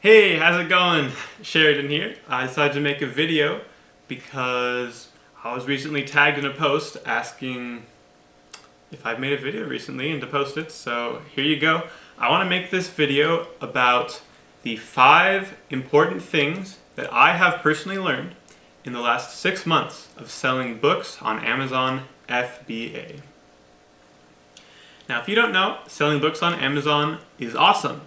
Hey, how's it going? Sheridan here. I decided to make a video because I was recently tagged in a post asking if I've made a video recently and to post it, so here you go. I want to make this video about the 5 important things that I have personally learned in the last 6 months of selling books on Amazon FBA. Now, if you don't know, selling books on Amazon is awesome.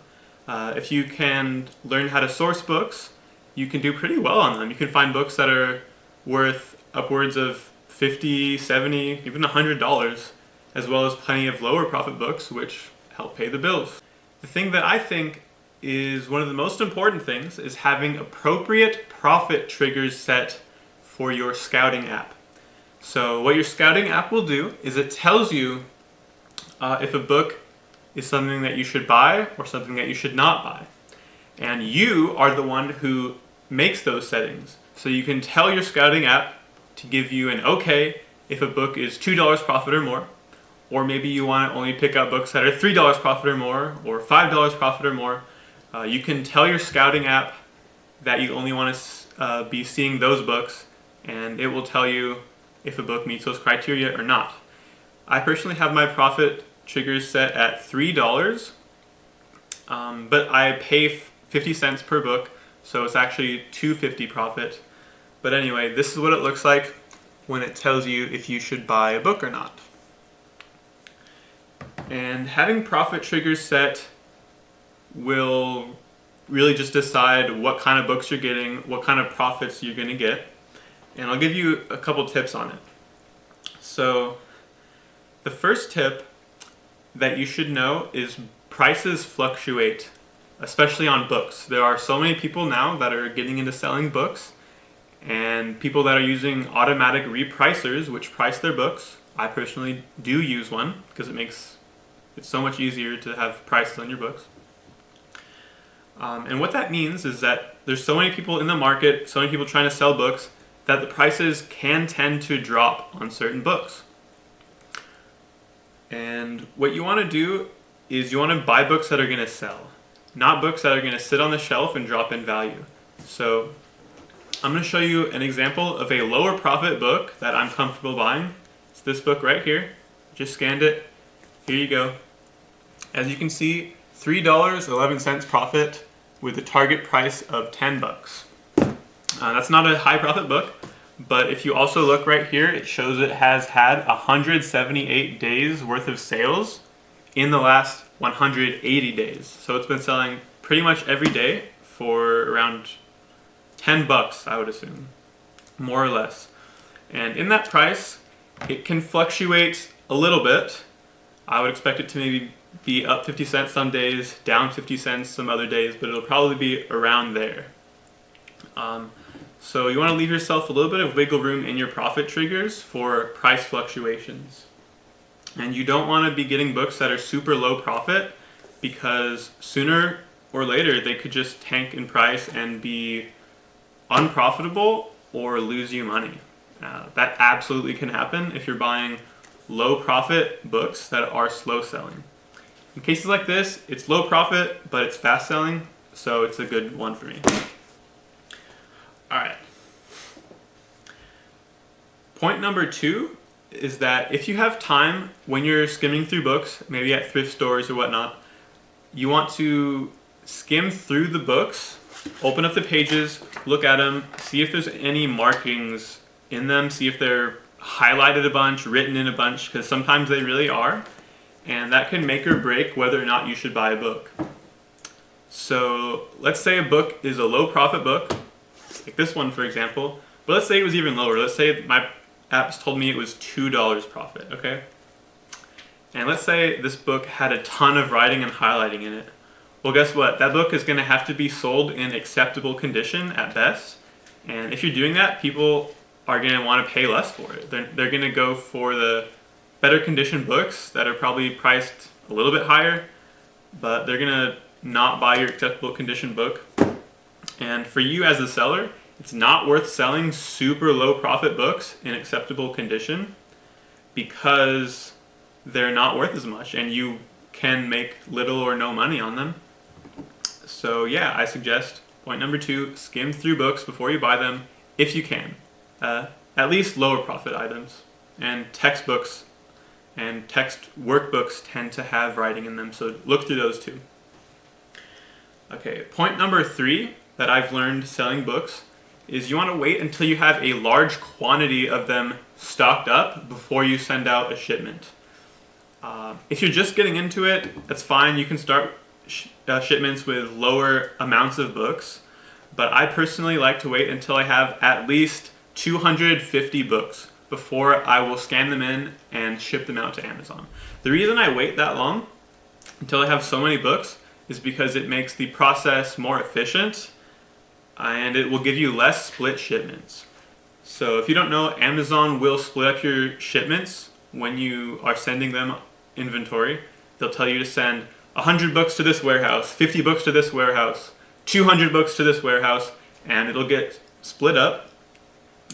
If you can learn how to source books, you can do pretty well on them. You can find books that are worth upwards of $50, $70, even $100, as well as plenty of lower profit books which help pay the bills. The thing that I think is one of the most important things is having appropriate profit triggers set for your scouting app. So what your scouting app will do is it tells you if a book is something that you should buy or something that you should not buy. And you are the one who makes those settings. So you can tell your scouting app to give you an okay if a book is $2 profit or more, or maybe you want to only pick up books that are $3 profit or more, or $5 profit or more. You can tell your scouting app that you only want to be seeing those books, and it will tell you if a book meets those criteria or not. I personally have my profit triggers set at $3, but I pay 50 cents per book, so it's actually $2.50 profit. But anyway, this is what it looks like when it tells you if you should buy a book or not. And having profit triggers set will really just decide what kind of books you're getting, what kind of profits you're going to get. And I'll give you a couple tips on it. So the first tip that you should know is prices fluctuate, especially on books. There are so many people now that are getting into selling books, and people that are using automatic repricers which price their books. I personally do use one because it makes it so much easier to have prices on your books. And what that means is that there's so many people in the market, so many people trying to sell books, that the prices can tend to drop on certain books. And what you want to do is you want to buy books that are going to sell, not books that are going to sit on the shelf and drop in value. So I'm going to show you an example of a lower profit book that I'm comfortable buying. It's this book right here. Just scanned it. Here you go. As you can see, $3.11 profit with a target price of 10 bucks. That's not a high profit book. But if you also look right here, it shows it has had 178 days worth of sales in the last 180 days. So it's been selling pretty much every day for around 10 bucks, I would assume, more or less. And in that price, it can fluctuate a little bit. I would expect it to maybe be up 50 cents some days, down 50 cents some other days, but it'll probably be around there. So you want to leave yourself a little bit of wiggle room in your profit triggers for price fluctuations. And you don't want to be getting books that are super low profit, because sooner or later they could just tank in price and be unprofitable or lose you money. That absolutely can happen if you're buying low profit books that are slow selling. In cases like this, it's low profit, but it's fast selling, so it's a good one for me. Alright. Point number 2 is that if you have time when you're skimming through books, maybe at thrift stores or whatnot, you want to skim through the books, open up the pages, look at them, see if there's any markings in them, see if they're highlighted a bunch, written in a bunch, because sometimes they really are, and that can make or break whether or not you should buy a book. So let's say a book is a low profit book, like this one for example, but let's say it was even lower. Let's say my apps told me it was $2 profit, okay? And let's say this book had a ton of writing and highlighting in it. Well, guess what? That book is going to have to be sold in acceptable condition at best. And if you're doing that, people are going to want to pay less for it. They're going to go for the better condition books that are probably priced a little bit higher, but they're going to not buy your acceptable condition book. And for you as a seller, it's not worth selling super low profit books in acceptable condition because they're not worth as much and you can make little or no money on them. So yeah, I suggest point number 2, skim through books before you buy them if you can. At least lower profit items. And textbooks and text workbooks tend to have writing in them, so look through those too. Okay, point number 3 that I've learned selling books is you want to wait until you have a large quantity of them stocked up before you send out a shipment. If you're just getting into it, that's fine. You can start shipments with lower amounts of books, but I personally like to wait until I have at least 250 books before I will scan them in and ship them out to Amazon. The reason I wait that long until I have so many books is because it makes the process more efficient and it will give you less split shipments. So if you don't know, Amazon will split up your shipments when you are sending them inventory. They'll tell you to send 100 books to this warehouse, 50 books to this warehouse, 200 books to this warehouse, and it'll get split up.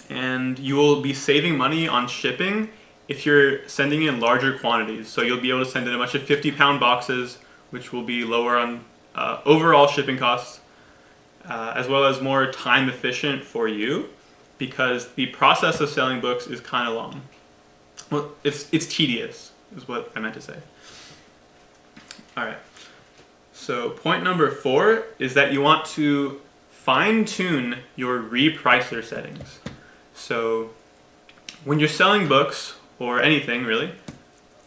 And you will be saving money on shipping if you're sending in larger quantities. So you'll be able to send in a bunch of 50-pound boxes, which will be lower on overall shipping costs, as well as more time efficient for you, because the process of selling books is kind of long. Well, it's tedious, is what I meant to say. All right. So point number 4 is that you want to fine-tune your repricer settings. So when you're selling books, or anything really,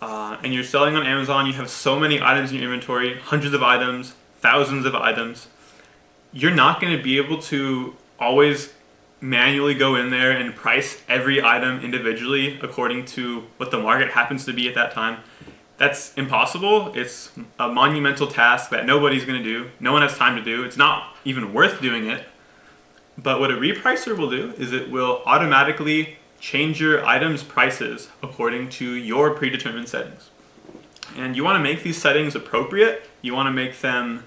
and you're selling on Amazon, you have so many items in your inventory, hundreds of items, thousands of items, you're not going to be able to always manually go in there and price every item individually according to what the market happens to be at that time. That's impossible. It's a monumental task that nobody's going to do. No one has time to do. It's not even worth doing it. But what a repricer will do is it will automatically change your items' prices according to your predetermined settings. And you want to make these settings appropriate. You want to make them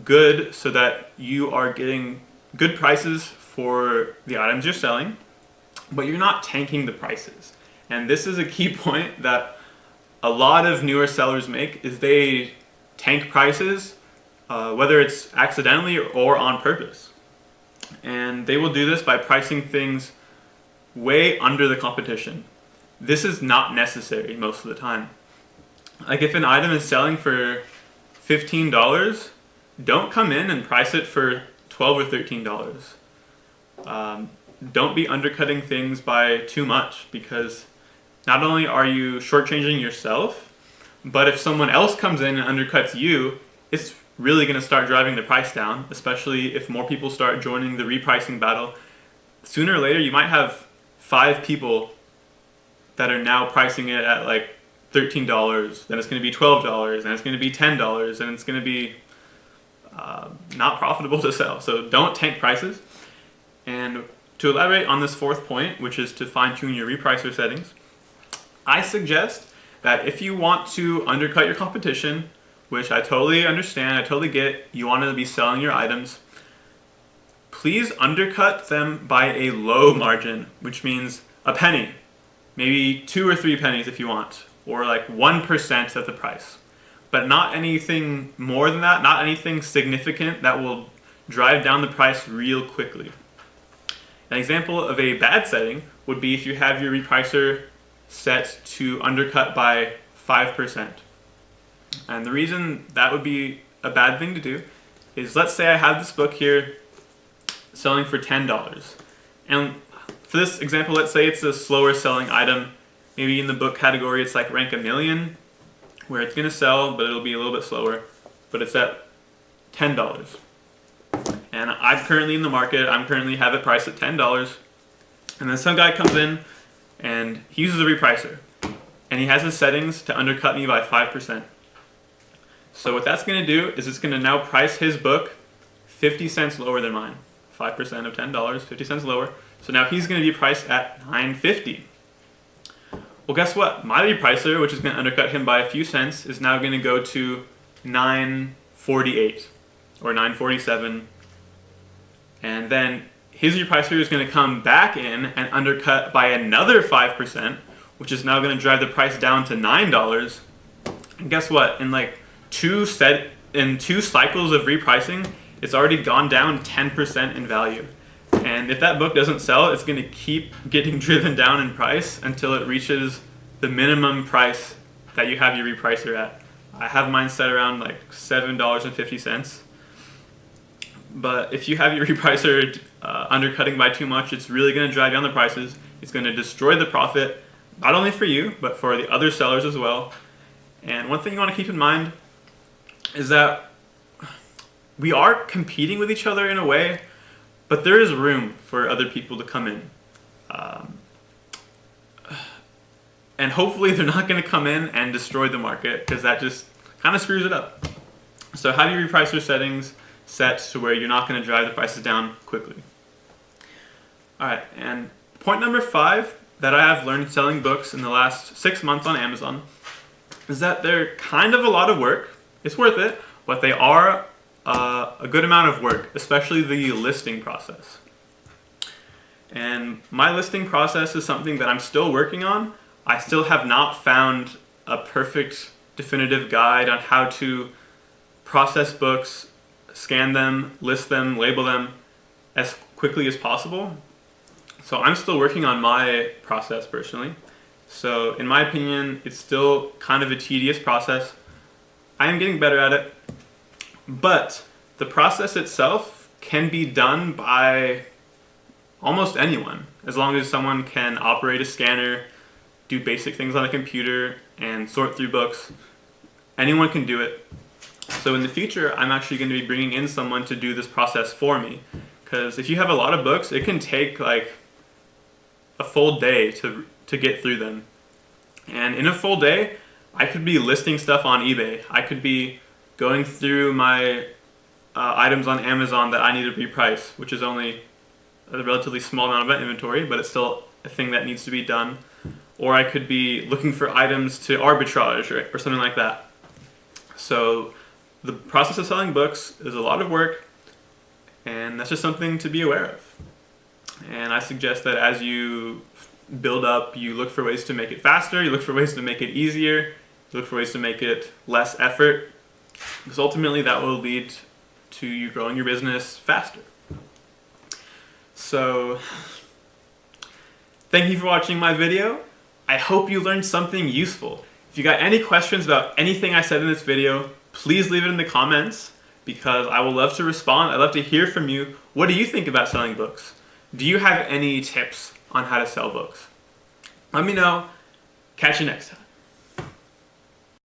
good so that you are getting good prices for the items you're selling, but you're not tanking the prices. And this is a key point that a lot of newer sellers make, is they tank prices, whether it's accidentally or on purpose. And they will do this by pricing things way under the competition. This is not necessary most of the time. Like if an item is selling for $15, don't come in and price it for $12 or $13. Don't be undercutting things by too much, because not only are you shortchanging yourself, but if someone else comes in and undercuts you, it's really going to start driving the price down, especially if more people start joining the repricing battle. Sooner or later, you might have 5 people that are now pricing it at like $13, then it's going to be $12, then it's going to be $10, and it's going to be not profitable to sell. So don't tank prices. And to elaborate on this 4th point, which is to fine-tune your repricer settings, I suggest that if you want to undercut your competition, which I totally understand, I totally get, you want to be selling your items, please undercut them by a low margin, which means a penny, maybe 2 or 3 pennies if you want, or like 1% of the price. But not anything more than that, not anything significant that will drive down the price real quickly. An example of a bad setting would be if you have your repricer set to undercut by 5%. And the reason that would be a bad thing to do is, let's say I have this book here selling for $10. And for this example, let's say it's a slower selling item. Maybe in the book category it's like rank 1,000,000, where it's going to sell, but it'll be a little bit slower. But it's at $10. And I'm currently in the market, I'm currently have it priced at $10. And then some guy comes in and he uses a repricer. And he has his settings to undercut me by 5%. So what that's going to do is it's going to now price his book 50 cents lower than mine. 5% of $10, 50 cents lower. So now he's going to be priced at $9.50. Well, guess what? My repricer, which is going to undercut him by a few cents, is now going to go to $9.48 or $9.47. And then his repricer is going to come back in and undercut by another 5%, which is now going to drive the price down to $9. And guess what? In like two in 2 cycles of repricing, it's already gone down 10% in value. And if that book doesn't sell, it's going to keep getting driven down in price until it reaches the minimum price that you have your repricer at. I have mine set around like $7.50. But if you have your repricer undercutting by too much, it's really going to drive down the prices. It's going to destroy the profit, not only for you, but for the other sellers as well. And one thing you want to keep in mind is that we are competing with each other in a way, but there is room for other people to come in. And hopefully they're not going to come in and destroy the market, because that just kind of screws it up. So have your repricer settings set to where you're not going to drive the prices down quickly. Alright, and point number 5 that I have learned selling books in the last 6 months on Amazon is that they're kind of a lot of work. It's worth it, but they are a good amount of work, especially the listing process. And my listing process is something that I'm still working on. I still have not found a perfect definitive guide on how to process books, scan them, list them, label them as quickly as possible. So I'm still working on my process personally. So in my opinion, it's still kind of a tedious process. I am getting better at it, but the process itself can be done by almost anyone, as long as someone can operate a scanner, do basic things on a computer, and sort through books. Anyone can do it. So in the future, I'm actually going to be bringing in someone to do this process for me, because if you have a lot of books, it can take like a full day to get through them. And in a full day, I could be listing stuff on eBay. I could be going through my items on Amazon that I need to reprice, which is only a relatively small amount of inventory, but it's still a thing that needs to be done. Or I could be looking for items to arbitrage or something like that. So the process of selling books is a lot of work, and that's just something to be aware of. And I suggest that as you build up, you look for ways to make it faster, you look for ways to make it easier, you look for ways to make it less effort, because ultimately that will lead to you growing your business faster. So thank you for watching my video. I hope you learned something useful. If you got any questions about anything I said in this video, please leave it in the comments, because I will love to respond. I'd love to hear from you. What do you think about selling books? Do you have any tips on how to sell books? Let me know. Catch you next time.